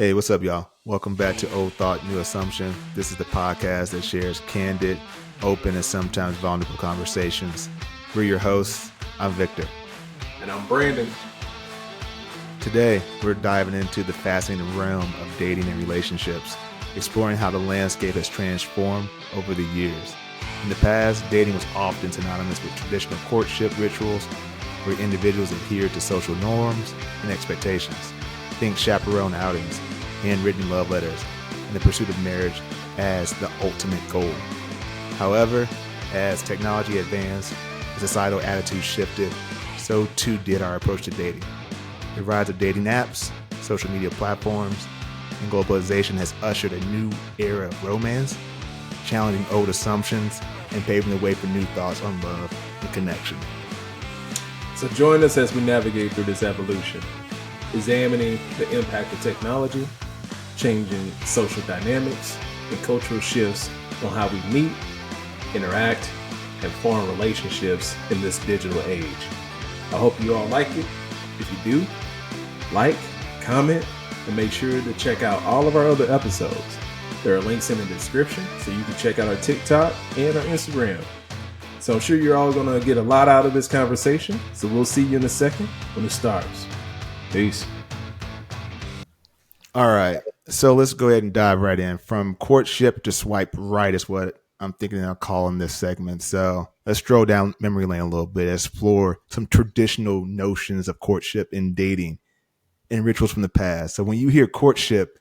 Hey, what's up, y'all? Welcome back to Old Thought, New Assumption. This is the podcast that shares candid, open, and sometimes vulnerable conversations. We're your hosts. I'm Victor. And I'm Brandon. Today, we're diving into the fascinating realm of dating and relationships, exploring how the landscape has transformed over the years. In the past, dating was often synonymous with traditional courtship rituals, where individuals adhered to social norms and expectations. Think chaperone outings, handwritten love letters, and the pursuit of marriage as the ultimate goal. However, as technology advanced and societal attitudes shifted, so too did our approach to dating. The rise of dating apps, social media platforms, and globalization has ushered a new era of romance, challenging old assumptions and paving the way for new thoughts on love and connection. So join us as we navigate through this evolution, examining the impact of technology, changing social dynamics, and cultural shifts on how we meet, interact, and form relationships in this digital age. I hope you all like it. If you do, like, comment, and make sure to check out all of our other episodes. There are links in the description so you can check out our TikTok and our Instagram. So I'm sure you're all going to get a lot out of this conversation. So we'll see you in a second when it starts. Peace. All right. So let's go ahead and dive right in. From courtship to swipe right is what I'm thinking of calling this segment. So let's stroll down memory lane a little bit, explore some traditional notions of courtship and dating and rituals from the past. So when you hear courtship,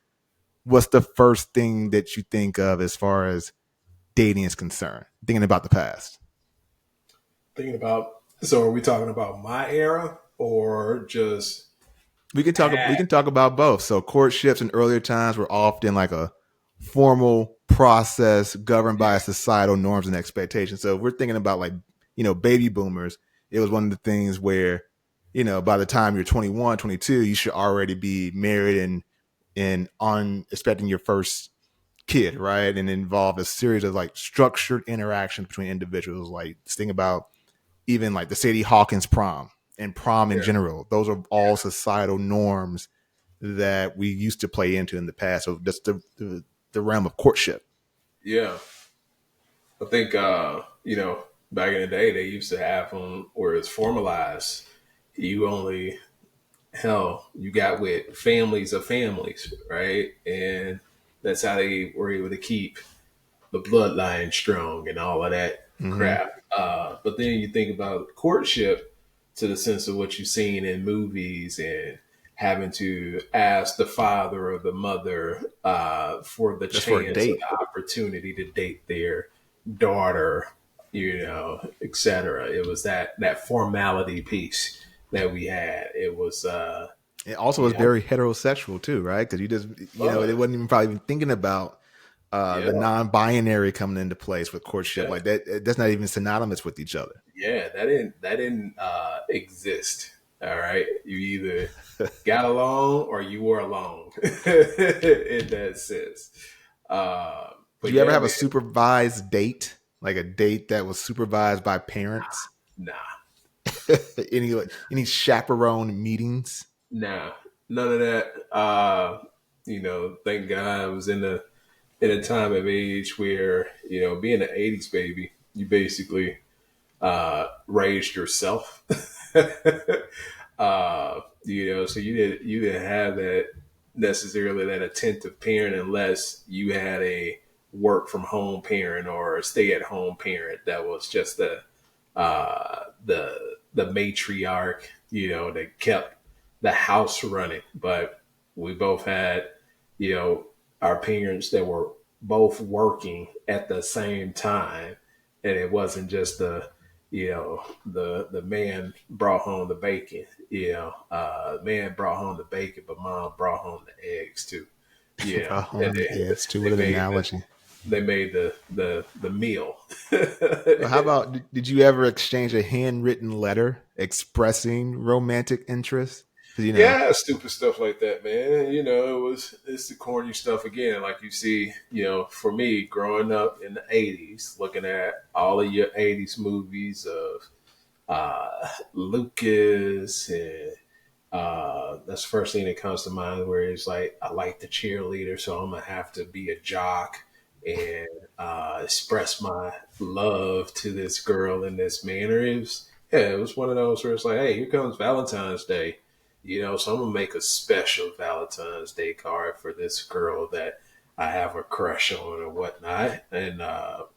what's the first thing that you think of as far as dating is concerned? Thinking about the past. So are we talking about my era or just We can talk about both. So courtships in earlier times were often like a formal process governed by societal norms and expectations. So if we're thinking about like, baby boomers, it was one of the things where, by the time you're 21, 22, you should already be married and on expecting your first kid, right? And involved a series of like structured interactions between individuals. Like think about even like the Sadie Hawkins prom and prom in general. Those are all societal norms that we used to play into in the past. So that's the realm of courtship. Yeah. I think, back in the day, they used to have them where it's formalized. You only, you got with families of families, right? And that's how they were able to keep the bloodline strong and all of that crap. But then you think about courtship to the sense of what you've seen in movies and having to ask the father or the mother for the Just for a chance or date. the opportunity to date their daughter, et cetera. It was that formality piece that we had. It was, It also was very heterosexual too, right? Because you just, they wasn't even probably even thinking about the non-binary coming into place with courtship. yeah, Like that, that's not even synonymous with each other. yeah, that didn't exist. All right, you either got along or you were alone in that sense. Did But you ever yeah, have a man, supervised date, like a date that was supervised by parents? nah, any chaperone meetings? nah, none of that. Thank God I was in a time of age where being an '80s baby, you basically raised yourself. So you didn't have that necessarily that attentive parent unless you had a work from home parent or a stay at home parent that was just the matriarch, that kept the house running. But we both had, you know, our parents that were both working at the same time, and it wasn't just the man brought home the bacon. Man brought home the bacon, but mom brought home the eggs too. Brought home And the eggs too. they What an made analogy. they made the meal. Well, how about did you ever exchange a handwritten letter expressing romantic interest? 'Cause, Yeah, stupid stuff like that, man. It's the corny stuff again. Like you see, for me, growing up in the '80s, looking at all of your '80s movies of Lucas and That's the first thing that comes to mind. Where it's like, I like the cheerleader, so I'm gonna have to be a jock and express my love to this girl in this manner. It was one of those where it's like, hey, here comes Valentine's Day, so I'm gonna make a special Valentine's Day card for this girl that I have a crush on or whatnot. And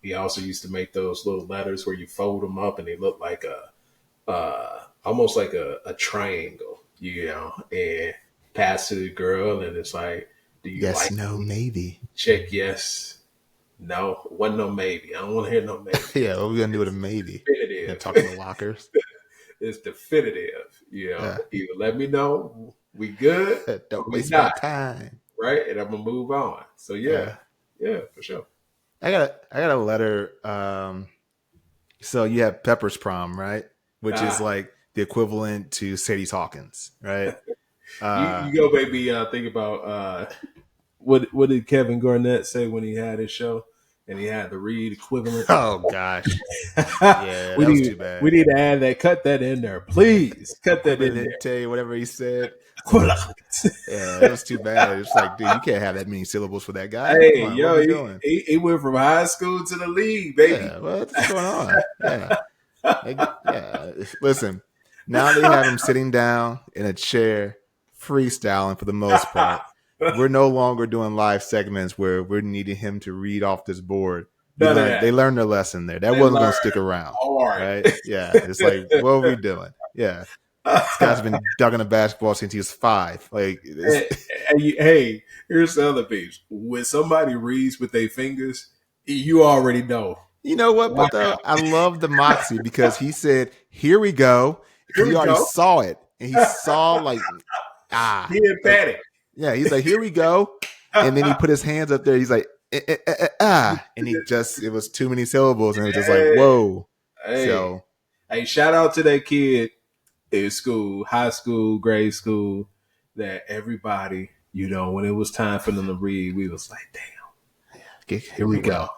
we also used to make those little letters where you fold them up and they look like almost like a triangle, and pass to the girl, and it's like, do you Yes, like no, me? maybe. Check yes. No, wasn't no maybe. I don't want to hear no maybe. Yeah, what are we gonna do with a maybe? Yeah, Definitive. talk in the lockers. It's definitive. Yeah. Either let me know we good or Don't we waste my not, time. right? And I'm gonna move on. So Yeah. yeah, for sure. I got a letter. So you have Pepper's Prom, right? Which is like the equivalent to Sadie Hawkins, right? You go, baby. Think about what did Kevin Garnett say when he had his show and he had the Reed equivalent? Oh gosh, yeah, that was too bad. We need to add that. Cut that in there, please. Cut that in there. Tell you whatever he said. Equivalent. Yeah, that was too bad. It's like, dude, you can't have that many syllables for that guy. Hey, Come on, yo, what are we doing? he went from high school to the league, baby. Yeah, what's going on? Yeah. Yeah. Listen, now they have him sitting down in a chair, freestyling for the most part. We're no longer doing live segments where we're needing him to read off this board. They learned their lesson there. That wasn't going to stick around. Right? Yeah. It's like, what are we doing? Yeah. This guy's been ducking a basketball since he was 5. Like, hey, here's the other piece. When somebody reads with their fingers, you already know. You know what? But though, I love the moxie because he said, "Here we go." Because he already saw it, and he saw like, he didn't panic. Yeah, he's like, "Here we go," and then he put his hands up there. He's like, and it was too many syllables, and it was just like, whoa. Hey, shout out to that kid in school, high school, grade school, that everybody, when it was time for them to read, we was like, damn, here we go.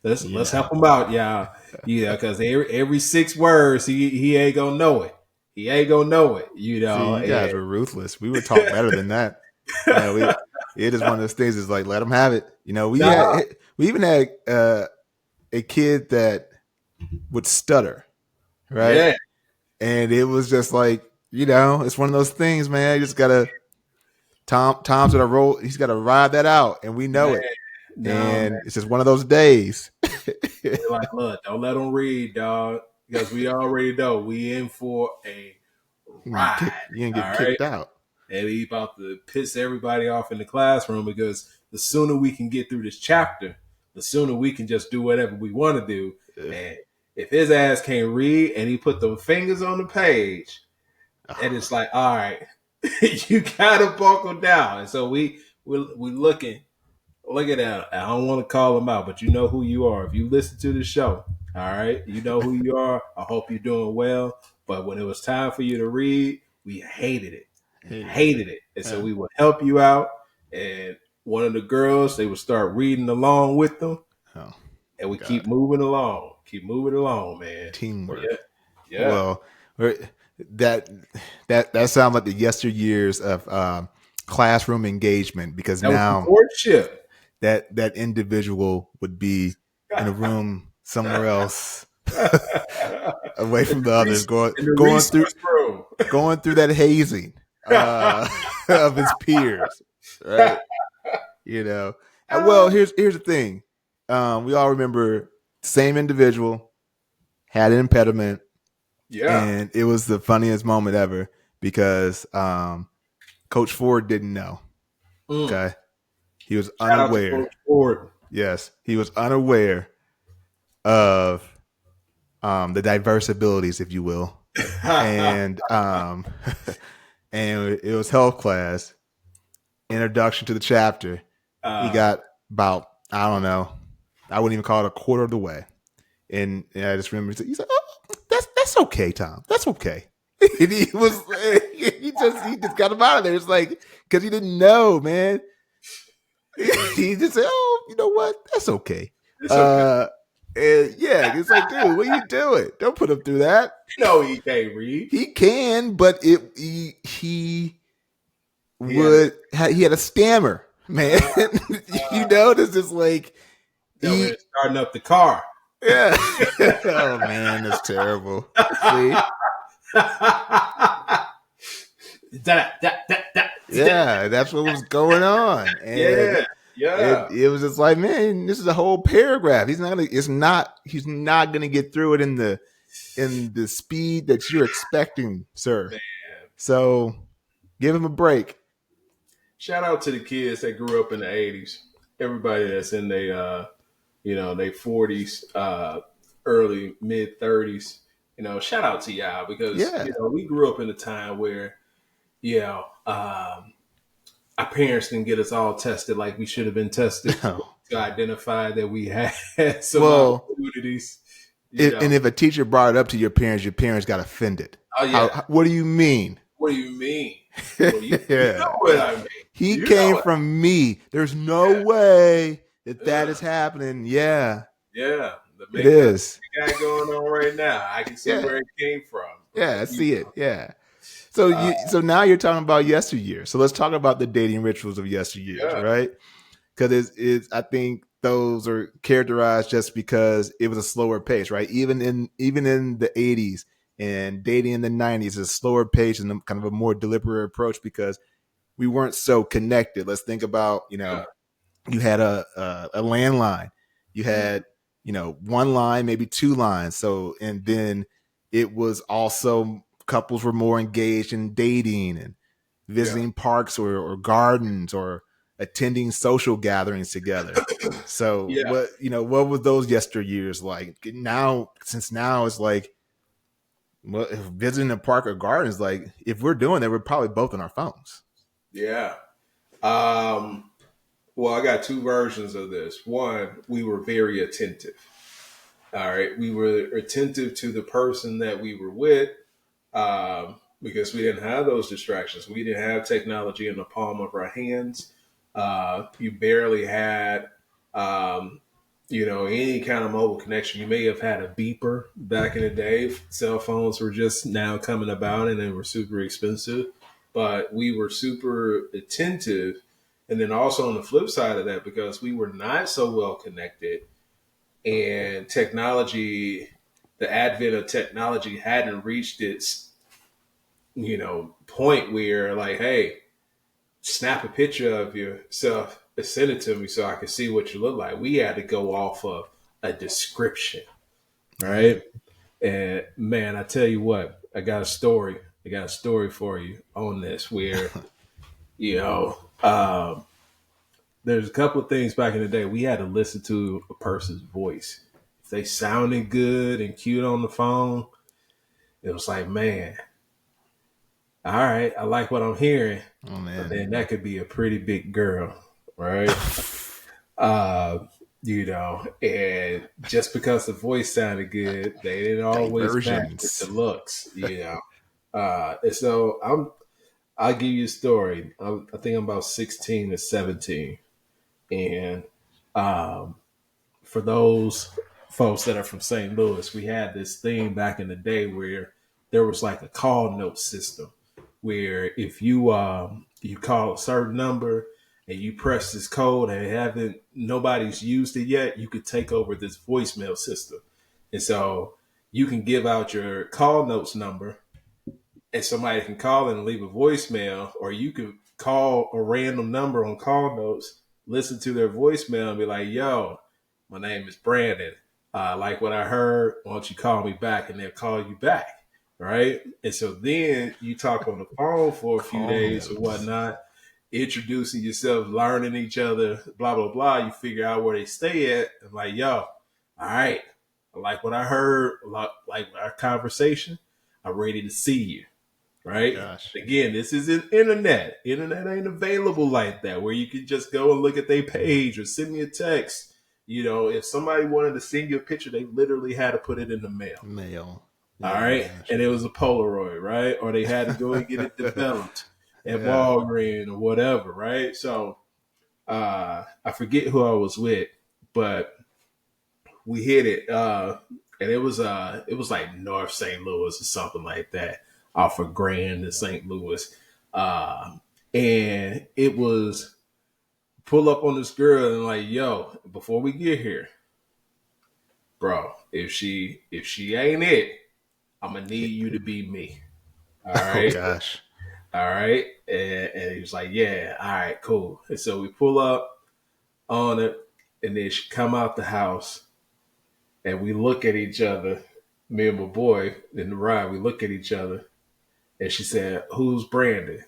Let's help him out, y'all. Yeah, because every 6 words, he ain't gonna know it. He ain't gonna know it. See, you guys were ruthless. We would talk better than that. It is one of those things. Is like, let him have it. We even had a kid that would stutter, right? Yeah. And it was just like, it's one of those things, man. You just gotta Tom's gonna roll. He's got to ride that out, and we know it. And it's just one of those days. Like, look, don't let them read, dog, because we already know we in for a ride. You ain't get kicked out. And we about to piss everybody off in the classroom, because the sooner we can get through this chapter, the sooner we can just do whatever we want to do. And if his ass can't read and he put the fingers on the page, and it's like, all right, you gotta buckle down. And so we looking. Look at that. I don't want to call him out, but you know who you are. If you listen to the show, all right, you know who you are. I hope you're doing well. But when it was time for you to read, we hated it. Hated it. And so we would help you out. And one of the girls, they would start reading along with them. Oh, and we keep moving along. Keep moving along, man. Teamwork. Yeah. Well, that sounds like the yesteryears of classroom engagement, because now courtship. That individual would be in a room somewhere else, away from the others, going through that hazing of his peers, right? Well, here's the thing. We all remember the same individual had an impediment, and it was the funniest moment ever because Coach Ford didn't know. Okay. He was unaware. Yes, he was unaware of the diverse abilities, if you will, and and it was health class, introduction to the chapter. He got about, I don't know, I wouldn't even call it a quarter of the way, and I just remember he said, "Oh, that's okay, Tom. That's okay." And he just got him out of there. It's like, because he didn't know, man. He just said, "Oh, you know what? That's okay." And yeah, it's like, dude, what are you doing? Don't put him through that. No, he can't read. He can, but he He had a he had a stammer, man. uh, You know, this is like over here he starting up the car. yeah. Oh man, that's terrible. See, yeah, that's what was going on, and Yeah, yeah, it was just like, man, this is a whole paragraph. He's not gonna get through it in the speed that you're expecting, sir. man. So give him a break. Shout out to the kids that grew up in the '80s. Everybody that's in their, their '40s, early mid '30s. Shout out to y'all because Yeah. we grew up in a time where our parents didn't get us all tested like we should have been tested No. to identify that we had some Well, opportunities. and if a teacher brought it up to your parents got offended. Oh yeah. What do you mean? What do you mean? Well, you Yeah. know what I mean. He You know came what- from me. There's no way that is happening. Yeah, Yeah, the it makeup is. we got going on right now. I can see Yeah. where it came from. Yeah, I see it. Yeah. So now you're talking about yesteryear. So let's talk about the dating rituals of yesteryears, Yeah. right? Because I think those are characterized just because it was a slower pace, right? Even in the 80s and dating in the 90s is a slower pace and kind of a more deliberate approach because we weren't so connected. Let's think about, you had a landline, you had, one line, maybe two lines. So, and then it was also couples were more engaged in dating and visiting parks or gardens or attending social gatherings together. So Yeah. what was those yesteryears like? Since now it's like, well, if visiting a park or garden is like, if we're doing that, we're probably both on our phones. Yeah. Well, I got two versions of this. One, we were very attentive. All right. We were attentive to the person that we were with because we didn't have those distractions. We didn't have technology in the palm of our hands. You barely had, any kind of mobile connection. You may have had a beeper back in the day. Cell phones were just now coming about and they were super expensive, but we were super attentive. And then also on the flip side of that, because we were not so well connected and technology, the advent of technology hadn't reached its, point where like, hey, snap a picture of yourself and send it to me so I can see what you look like. We had to go off of a description, right? And man, I tell you what, I got a story. I got a story for you on this where, there's a couple of things back in the day we had to listen to a person's voice. If they sounded good and cute on the phone, it was like, man, all right, I like what I'm hearing. Oh man. But then that could be a pretty big girl, right? And just because the voice sounded good, they didn't always match with the looks, And so I'll give you a story. I think I'm about 16 to 17. And for those folks that are from St. Louis, we had this thing back in the day where there was like a call note system where if you call a certain number and you press this code and nobody's used it yet, you could take over this voicemail system. And so you can give out your call notes number and somebody can call and leave a voicemail, or you can call a random number on call notes, listen to their voicemail and be like, yo, my name is Brandon. Like what I heard, why don't you call me back? And they'll call you back. Right. And so then you talk on the phone for a few days or whatnot, introducing yourself, learning each other, blah, blah, blah. You figure out where they stay at. And like, yo, all right. I like what I heard, like our conversation. I'm ready to see you. Right. Gosh. Again, this isn't internet. Internet ain't available like that where you can just go and look at their page or send me a text. If somebody wanted to send you a picture, they literally had to put it in the mail. All right. Gosh. And it was a Polaroid, right? Or they had to go and get it developed at Walgreens or whatever, right? So I forget who I was with, but we hit it, and it was like North St. Louis or something like that, off of Grand in St. Louis, and it was pull up on this girl and like, yo, before we get here, bro, if she ain't it, I'm gonna need you to be me. All Oh right. gosh. All right. And he was like, yeah, all right, cool. And so we pull up on it, and then she come out the house, and we look at each other, me and my boy in the ride, we look at each other, and she said, who's Brandon?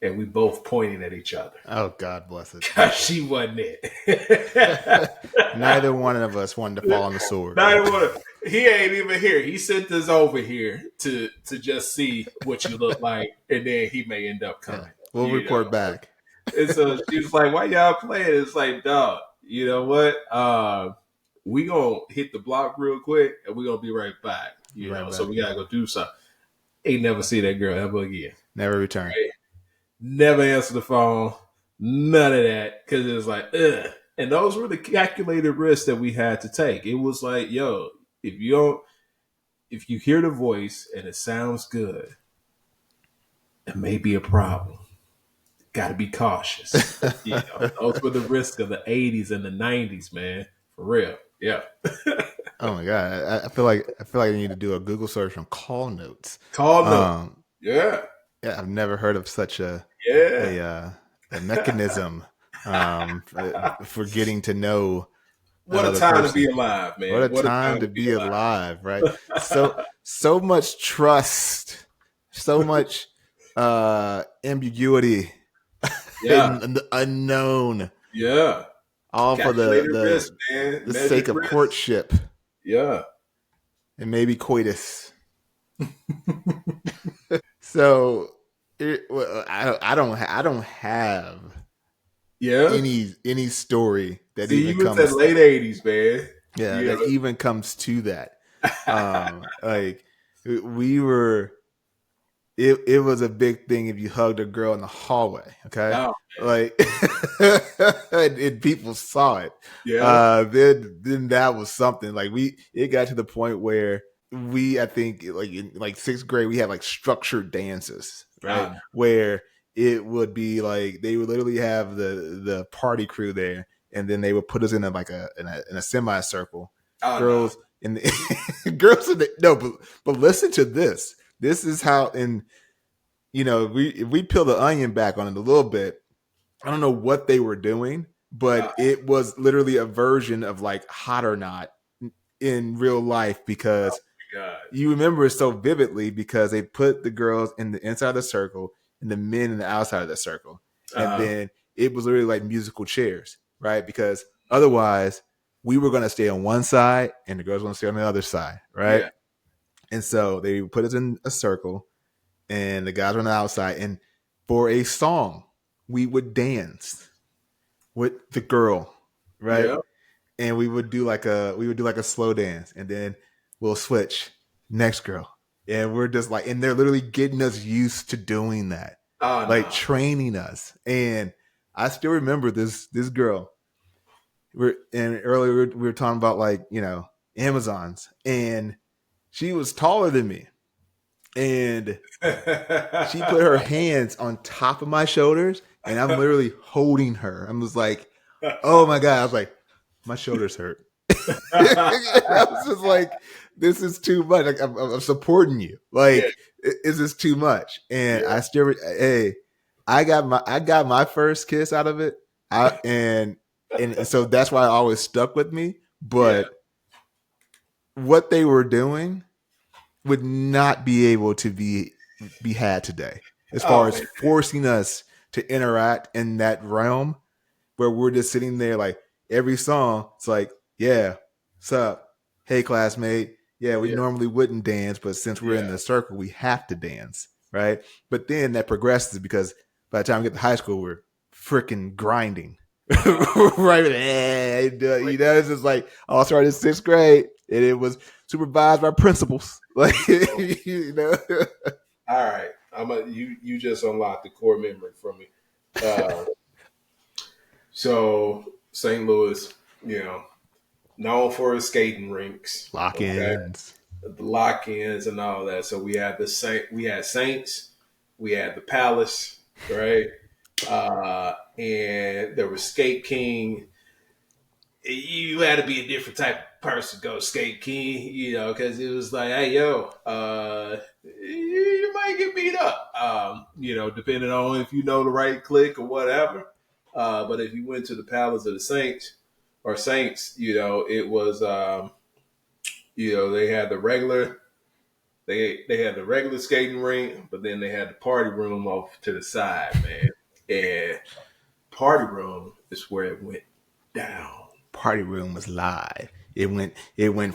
And we both pointed at each other. Oh, God bless it. She wasn't it. Neither one of us wanted to fall on the sword. Neither one of, he ain't even here. He sent us over here to just see what you look like, and then he may end up coming. Yeah. We'll report back. And so she was like, why y'all playing? It's like, dog, you know what? We gonna hit the block real quick, and we gonna be right back. You know, so we gotta go do something. Ain't never see that girl ever again. Never return. Right? Never answer the phone. None of that, because it was like, ugh. And those were the calculated risks that we had to take. It was like, yo, if you hear the voice and it sounds good, it may be a problem. Got to be cautious. You know, those were the risks of the 80s and the 90s, man. For real. Yeah. Oh my God. I feel like I need to do a Google search on call notes. Call notes. Yeah. Yeah. I've never heard of such a mechanism for getting to know. What a time to be alive, man. What a time to be alive, right? So much trust, so much ambiguity, and the unknown. Yeah. All for the sake of courtship. Yeah. And maybe coitus. So I don't have any story that even comes. You was late 80s, man. Yeah, that even comes to that. Like we were. It was a big thing if you hugged a girl in the hallway, okay? Oh, like, and people saw it. Yeah. Then that was something. Like it got to the point where I think like in like 6th grade, we had like structured dances, right? Where it would be like they would literally have the party crew there, and then they would put us in a semicircle. Girls in the girls in the but listen to this. This is how, if we peel the onion back on it a little bit, I don't know what they were doing, but it was literally a version of like Hot or Not in real life, because you remember it so vividly because they put the girls in the inside of the circle and the men in the outside of the circle. And then it was literally like musical chairs, right? Because otherwise we were going to stay on one side and the girls were going to stay on the other side, right? Yeah. And so they put us in a circle and the guys were on the outside. And for a song, we would dance with the girl, right? Yeah. And we would do like a slow dance, and then we'll switch next girl. And we're just like, and they're literally getting us used to doing that, training us. And I still remember this girl. Earlier we were talking about Amazons, and she was taller than me, and she put her hands on top of my shoulders, and I'm literally holding her. I'm just like, oh my God. I was like, my shoulders hurt. I was just like, this is too much. Like, I'm supporting you. Like, is this too much? And I still, I got my first kiss out of it. And so that's why it always stuck with me. But what they were doing would not be able to be had today, as far as forcing us to interact in that realm where we're just sitting there like every song. It's like, yeah, what's up? Hey, classmate. Yeah, we normally wouldn't dance, but since we're in the circle, we have to dance, right? But then that progresses because by the time we get to high school, we're freaking grinding. Right? It's just like, I started in 6th grade, and it was supervised by principals. Like, All right, you just unlocked the core memory for me. So St. Louis, known for his skating rinks. Okay, Lock-ins. the lock-ins and all that. So we had we had Saints, we had the Palace, right? And there was Skate King. You had to be a different type of person to go Skate King, because it was like, hey, yo, you might get beat up, depending on if you know the right click or whatever. But if you went to the Palace of the Saints or Saints, it was, they had the regular. They had the regular skating rink, but then they had the party room off to the side, man. And party room is where it went down. Party room was live. It went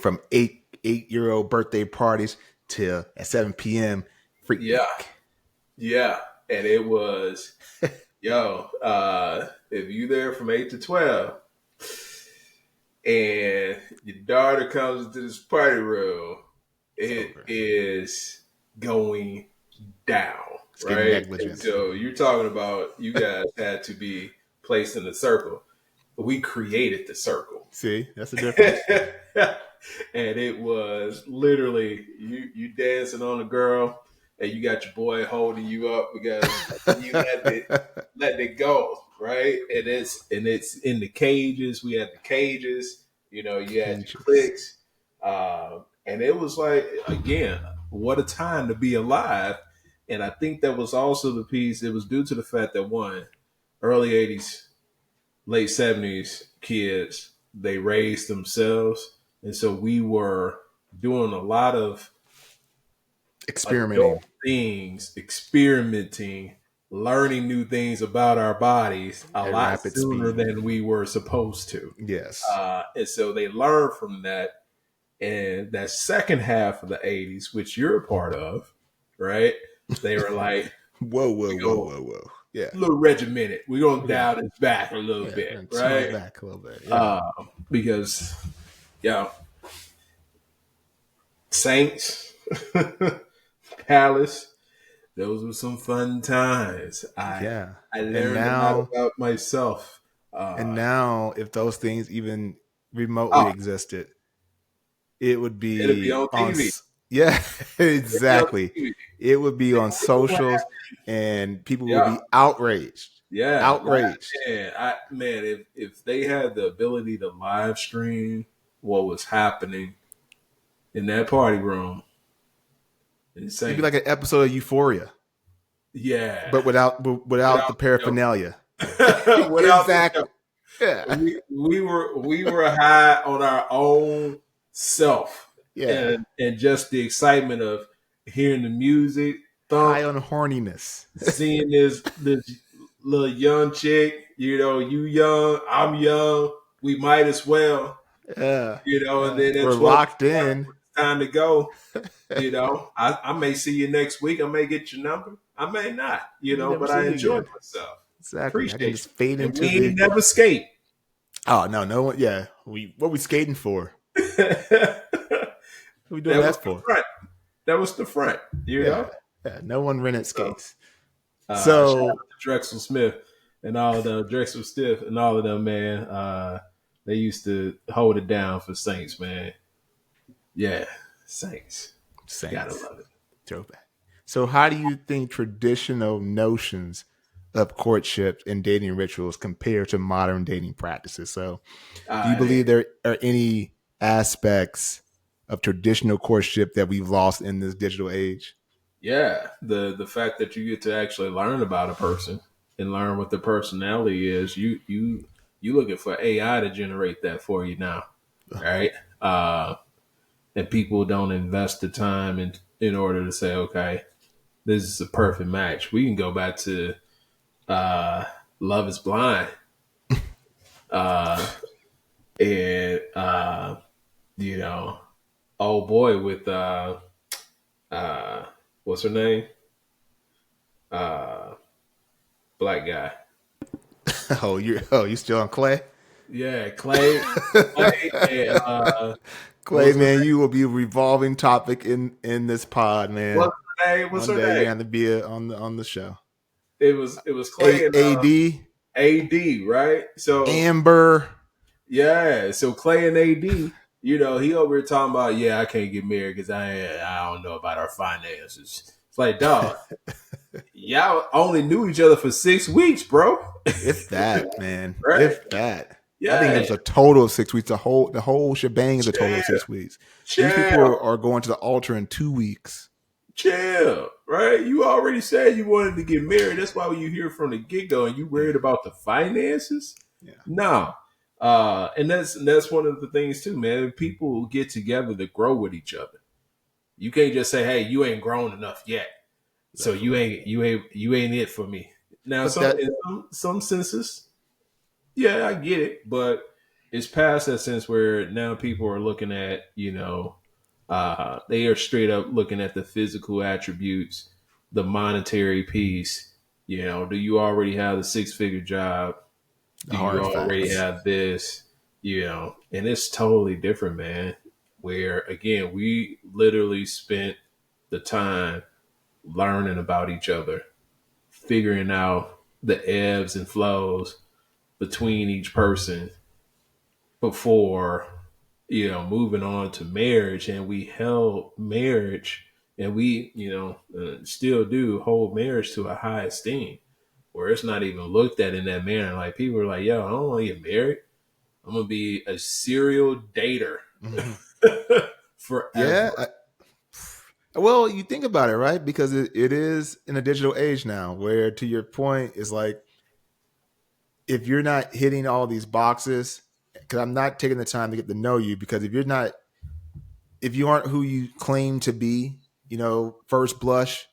from 8-year-old birthday parties till at 7 p.m. freak Yeah, night. yeah. And it was, if you there from 8 to 12 and your daughter comes into this party room, it is going down, It's getting right? negligent. And so you're talking about you guys had to be placed in a circle. We created the circle. See, that's the difference. And it was literally you dancing on a girl, and you got your boy holding you up because you let it go, right? And it's in the cages. We had the cages. You had your clicks, and it was like, again, what a time to be alive. And I think that was also the piece. It was due to the fact that one, early '80s, late '70s kids, they raised themselves. And so we were doing a lot of Experimenting. things, experimenting, learning new things about our bodies a At lot rapid sooner speed. than we were supposed to. Yes. And so they learned from that. And that second half of the '80s, which you're a part of, right? They were like, whoa. Yeah. a little regimented. We're going to dial this back a little bit, right? Back a little bit. Yeah. Because, Saints, Palace, those were some fun times. I learned a lot about myself. And now, if those things even remotely existed, it would be it'd be on TV. Yeah, exactly. It would be on socials, and people would be outraged. Yeah, outraged. Man, if they had the ability to live stream what was happening in that party room, it'd be like an episode of Euphoria. Yeah, but without the paraphernalia. Without exactly. Yeah, we were high on our own self. Yeah, and just the excitement of hearing the music, high on horniness, seeing this little young chick. You young, I'm young. We might as well. And then we're locked in. Time to go. I may see you next week. I may get your number. I may not. But I enjoyed myself. Exactly. Appreciate I can just fade into we ain't never skate. Oh no one. Yeah, what we skating for? What we doing that for? That was the front. You know. Yeah, no one rented skates. So shout out to Drexel Smith and all of them, Drexel Stiff and all of them, man. They used to hold it down for Saints, man. Yeah, Saints. Gotta love it. Throwback. So how do you think traditional notions of courtship and dating rituals compare to modern dating practices? So do you believe there are any aspects of traditional courtship that we've lost in this digital age? Yeah, the fact that you get to actually learn about a person and learn what their personality is. You looking for AI to generate that for you now, right? And people don't invest the time in order to say, okay, this is a perfect match. We can go back to Love is Blind. Old boy with what's her name? Black guy. You still on Clay? Yeah, Clay. Clay, man, you will be a revolving topic in this pod, man. What's her name? One day you're gonna be on the show. It was Clay and AD, right? So Amber. Yeah. So Clay and AD, he over here talking about, yeah, I can't get married because I don't know about our finances. It's like, dog, y'all only knew each other for 6 weeks, bro. If that, man. Right? If that. I think Yeah. it's a total of 6 weeks. The whole shebang is a total of Chill. 6 weeks. These people Chill. are going to the altar in 2 weeks. Chill. Right? You already said you wanted to get married. That's why when you hear from the get go and you Yeah. worried about the finances, Yeah. no. And that's one of the things too, man. People get together to grow with each other. You can't just say, "Hey, you ain't grown enough yet, so you Definitely. ain't it for me." Now, But that in some senses, yeah, I get it, but it's past that sense where now people are looking at, they are straight up looking at the physical attributes, the monetary piece. Do you already have the 6 figure job? the Do you hard already facts. have this? And it's totally different, man. Where again, we literally spent the time learning about each other, figuring out the ebbs and flows between each person before moving on to marriage. And we held marriage, and we still do hold marriage to a high esteem, where it's not even looked at in that manner. Like, people are like, yo, I don't want to get married, I'm gonna be a serial dater Hmm. forever. Yeah. Well, you think about it, right? Because it is in a digital age now where, to your point, is like, if you're not hitting all these boxes, because I'm not taking the time to get to know you, because if you aren't who you claim to be, first blush,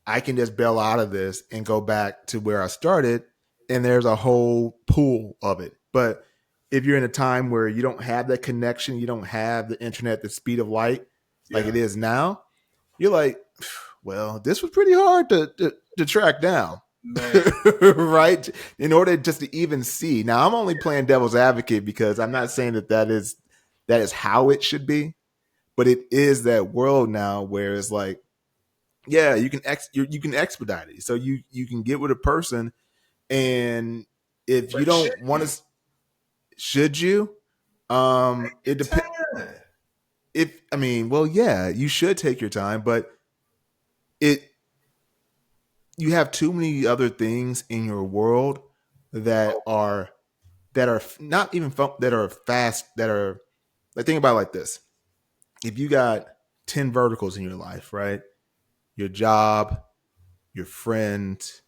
I can just bail out of this and go back to where I started, and there's a whole pool of it. But if you're in a time where you don't have that connection, you don't have the internet, the speed of light like Yeah, it is now, you're like, well, this was pretty hard to track down. man. Right? In order just to even see. Now, I'm only playing devil's advocate because I'm not saying that is how it should be, but it is that world now where it's like, yeah, you can expedite it. So you can get with a person, and if you But shit, don't want to, should you? It your depends. time. If I mean, well, yeah, you should take your time, but it you have too many other things in your world that Oh, are not even that are fast, that are like, think about it like this. If you got 10 verticals in your life, right? Your job, your friends,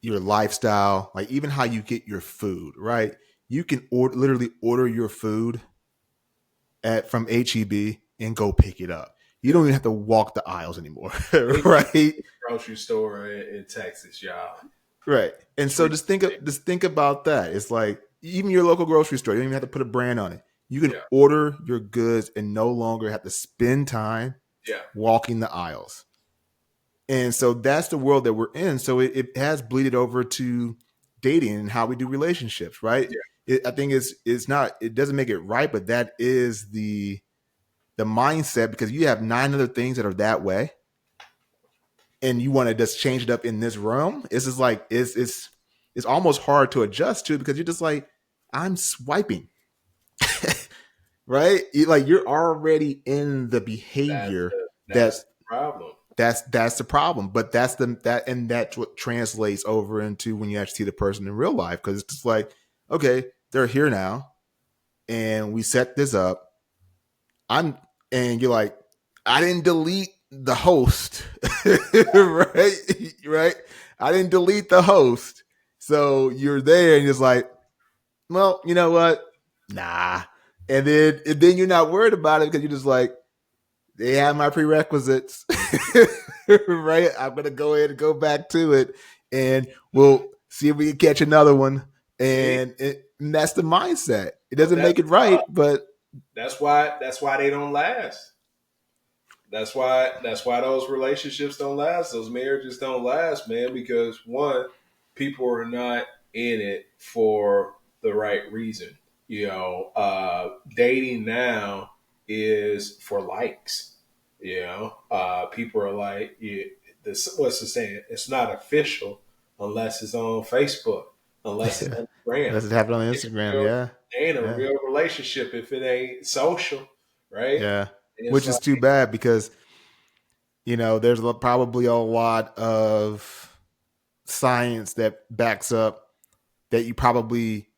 your lifestyle, like even how you get your food, right? You can literally order your food at from HEB and go pick it up. You yeah. don't even have to walk the aisles anymore, It right? grocery store in Texas, y'all. Right. And It's so ridiculous. just think about that. It's like, even your local grocery store, you don't even have to put a brand on it. You can Yeah, order your goods and no longer have to spend time yeah, walking the aisles. And so that's the world that we're in. So it has bleeded over to dating and how we do relationships, right? yeah. I think it's not, it doesn't make it right, but that is the mindset, because you have 9 other things that are that way, and you want to just change it up in this realm. It's just like it's almost hard to adjust to, because you're just like, I'm swiping, right? Like, you're already in the That's behavior that's that the problem. that's the problem. But that's what translates over into when you actually see the person in real life, because it's just like, okay, they're here now, and we set this up. I'm and you're like, I didn't delete the host, right? Right? I didn't delete the host. So you're there and it's like, well, you know what? Nah. And then you're not worried about it, because you're just like, they have my prerequisites. Right? I'm gonna go ahead and go back to it, and we'll see if we can catch another one. See, And that's the mindset. It but doesn't make it right, but that's why they don't last. That's why those relationships don't last. Those marriages don't last, man, because one, people are not in it for the right reason. Dating now is for likes. People are like, what's the saying? It's not official unless it's on Facebook, unless it's yeah. on Instagram. Unless it happened on If Instagram, you're yeah. ain't a Yeah. real relationship if it ain't social, right? Yeah. And it's Which is like, too bad because, there's probably a lot of science that backs up that you probably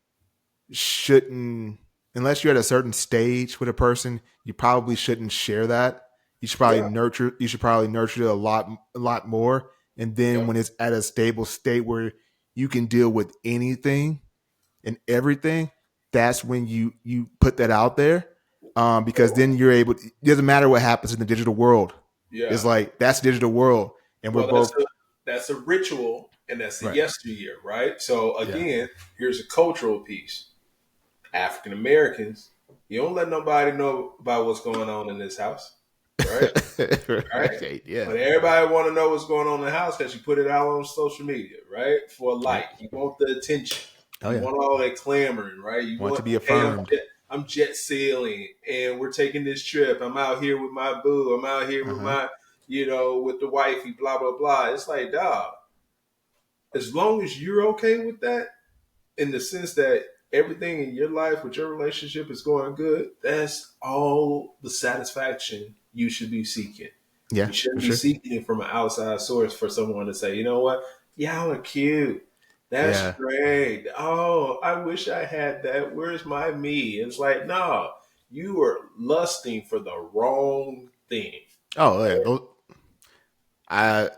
shouldn't, unless you're at a certain stage with a person, you probably shouldn't share that. yeah, You should probably nurture it a lot more. And then yep, when it's at a stable state where you can deal with anything and everything, that's when you put that out there. Because then you're able, it doesn't matter what happens in the digital world. It's yeah. like, that's digital world. And we're Well, both that's a ritual and that's a right. yesteryear, right? So Yeah. again, here's a cultural piece. African Americans, you don't let nobody know about what's going on in this house, right? Right? Right. Yeah. But everybody want to know what's going on in the house because you put it out on social media, right? For a Yep. like, you want the attention, Oh you yeah. want all that clamoring, right? You Want to want, be hey, affirmed. I'm jet sailing and we're taking this trip. I'm out here with my boo. I'm out here with Uh-huh. my, with the wifey. Blah blah blah. It's like, dog. As long as you're okay with that, in the sense that everything in your life with your relationship is going good, that's all the satisfaction you should be seeking. Yeah, You for shouldn't be sure. seeking it from an outside source for someone to say, you know what, y'all are cute. That's Yeah. great. Oh, I wish I had that. Where's my me? It's like, no, you are lusting for the wrong thing. Oh yeah. I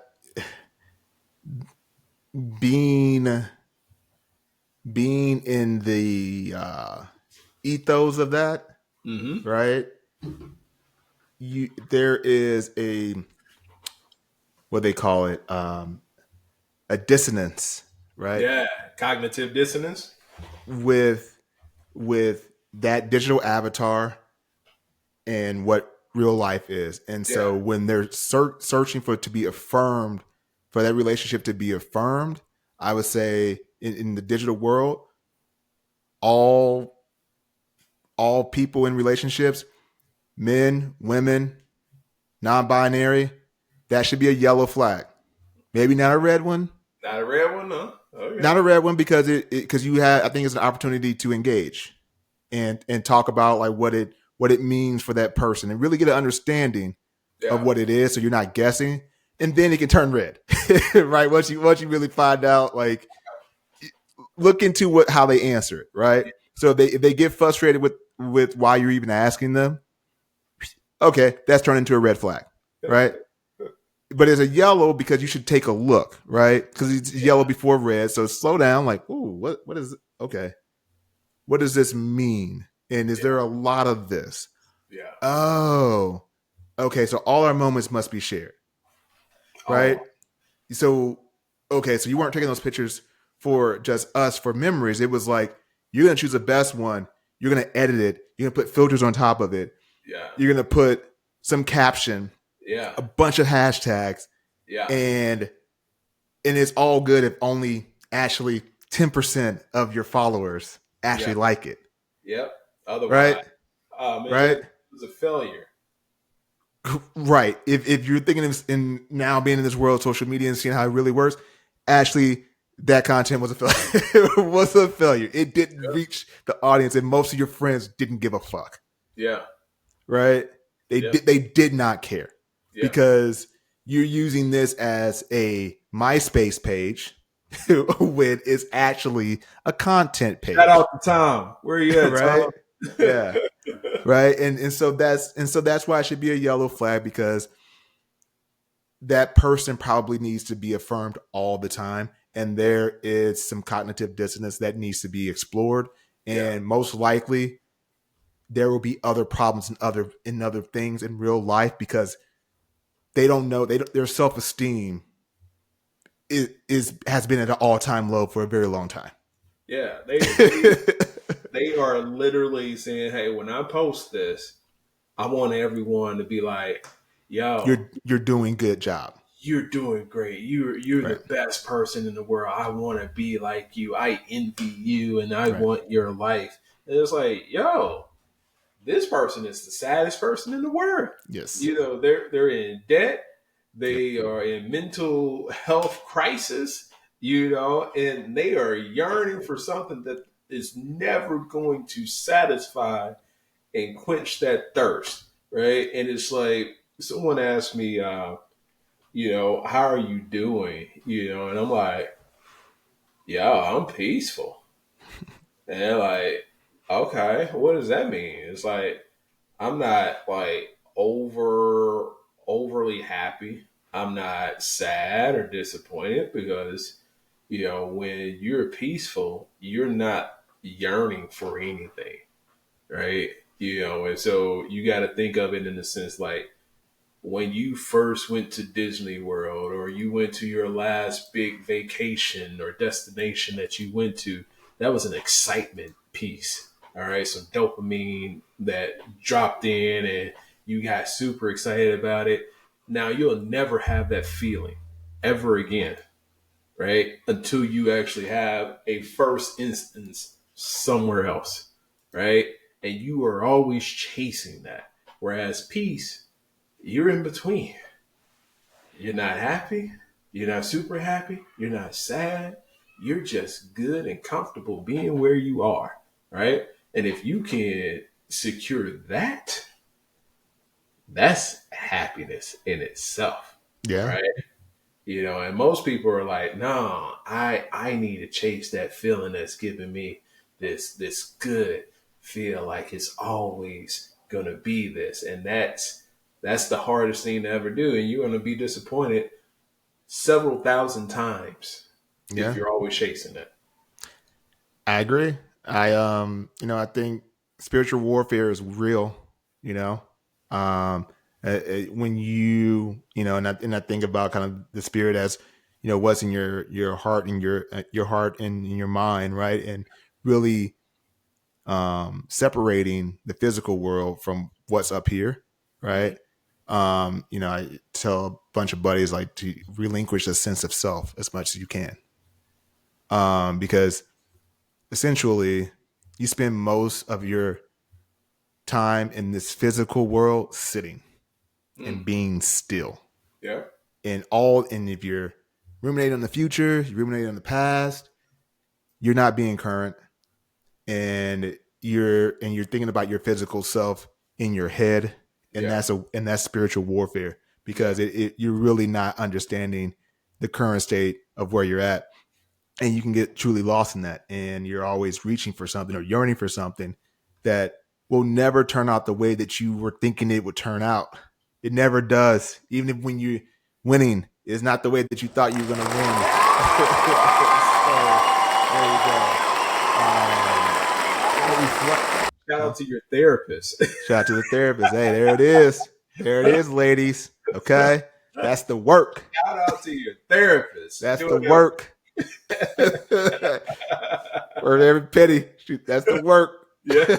being being in the ethos of that, Mm-hmm. right? There is a, what they call it, a dissonance, right? Yeah, cognitive dissonance. With that digital avatar and what real life is. And Yeah, so when they're searching for it to be affirmed, for that relationship to be affirmed, I would say in the digital world, all people in relationships, men, women, non-binary, that should be a yellow flag. Maybe not a red one. not a red one, huh? Okay. Not a red one because because you have, I think it's an opportunity to engage and talk about like what it means for that person and really get an understanding of Yeah, what it is, so you're not guessing, and then it can turn red. Right, once you really find out, like, look into how they answer it, right? So if they get frustrated with why you're even asking them, okay, that's turned into a red flag, right? But it's a yellow because you should take a look, right? Because it's yellow before red, so slow down. Like, ooh, what is it? Okay, what does this mean? And is there a lot of this? yeah. Oh, okay. So all our moments must be shared, Oh, right? So okay, so you weren't taking those pictures for just us for memories. It was like, you're gonna choose the best one. You're gonna edit it. You're gonna put filters on top of it. yeah, You're gonna put some caption, yeah, a bunch of hashtags, yeah, and it's all good if only actually 10% of your followers yeah, actually like it, yep. Otherwise, right? oh man, Right? it was a failure. Right. If you're thinking of in now being in this world of social media and seeing how it really works, actually that content was a failure. Was a failure. It didn't Yep. reach the audience, and most of your friends didn't give a fuck. Yeah, Right? yep, They did not care yeah. because you're using this as a MySpace page when it's actually a content Shout page. out to Tom. Where you at, Right? Tom? Yeah. Right. And so that's why it should be a yellow flag, because that person probably needs to be affirmed all the time, and there is some cognitive dissonance that needs to be explored, Yeah, and most likely there will be other problems in other things in real life, because they don't know, their self-esteem is has been at an all-time low for a very long time. yeah. They are literally saying, "Hey, when I post this, I want everyone to be like, yo, You're doing good job. you're doing great. You're Right. the best person in the world. I want to be like you. I envy you, and I Right. want your life." And it's like, yo, this person is the saddest person in the world. Yes. They're in debt. Yep. They are in mental health crisis. And they are yearning for something that is never going to satisfy and quench that thirst, right? And it's like someone asked me, how are you doing? And I'm like, yeah, I'm peaceful. And they're like, okay, what does that mean? It's like, I'm not like overly happy. I'm not sad or disappointed because, when you're peaceful, you're not yearning for anything, right? And so you got to think of it in the sense like when you first went to Disney World or you went to your last big vacation or destination that you went to, that was an excitement piece. All right. Some dopamine that dropped in and you got super excited about it. Now you'll never have that feeling ever again, right? Until you actually have a first instance somewhere else, right? And you are always chasing that. Whereas peace, you're in between. You're not happy. You're not super happy. You're not sad. You're just good and comfortable being where you are, right? And if you can secure that, that's happiness in itself, Yeah. right? And most people are like, no, I need to chase that feeling that's giving me this good feel like it's always gonna be this. And that's the hardest thing to ever do. And you're gonna be disappointed several thousand times if Yeah. you're always chasing it. I agree. I think spiritual warfare is real, you know. When and I think about kind of the spirit as, what's in your heart and your heart and in your mind, right? And really separating the physical world from what's up here, right? I tell a bunch of buddies like to relinquish a sense of self as much as you can. Because essentially you spend most of your time in this physical world sitting and being still. Yeah. And if you're ruminating on the future, you're ruminating on the past, you're not being current, and you're thinking about your physical self in your head, and that's spiritual warfare because you're really not understanding the current state of where you're at. And you can get truly lost in that, and you're always reaching for something or yearning for something that will never turn out the way that you were thinking it would turn out. It never does. Even if when you're winning, it's not the way that you thought you were going to win. So, shout out to your therapist. Shout out to the therapist. Hey, there it is. There it is, ladies. Okay? That's the work. Shout out to your therapist. That's the work. For every penny. Shoot, that's the work. Yeah.